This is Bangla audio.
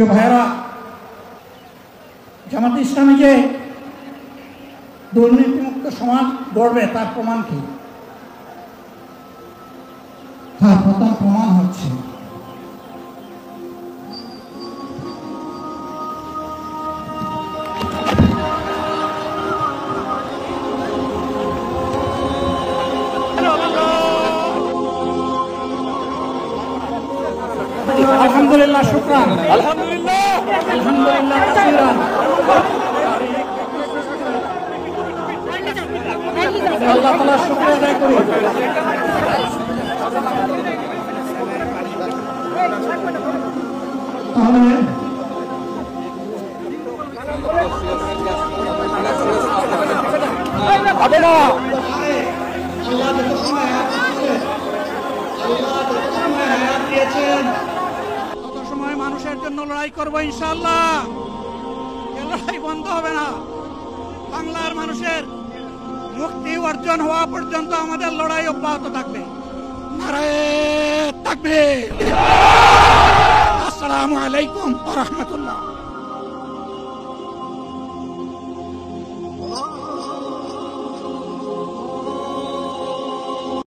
ভাইয়েরা, জামাতে ইসলামী যে দুর্নীতিমুক্ত সমাজ গড়বে তার প্রমাণ কি? তার প্রথম প্রমাণ হচ্ছে আলহামদুলিল্লাহ, শুকরান, আলহামদুলিল্লাহ, আলহামদুলিল্লাহ কাসীরান। আল্লাহ তাআলার শুকরিয়া আদায় করি। তাহলে হবে না। আল্লাহ যত সময় হায়াত দিয়েছেন তত সময় মানুষের জন্য লড়াই করবো ইনশাআল্লাহ। এ লড়াই বন্ধ হবে না। বাংলার মানুষের মুক্তি অর্জন হওয়া পর্যন্ত আমাদের লড়াই অব্যাহত থাকবে। নারায়ে তাকবীর। আসসালামু আলাইকুম ওয়া রাহমাতুল্লাহ।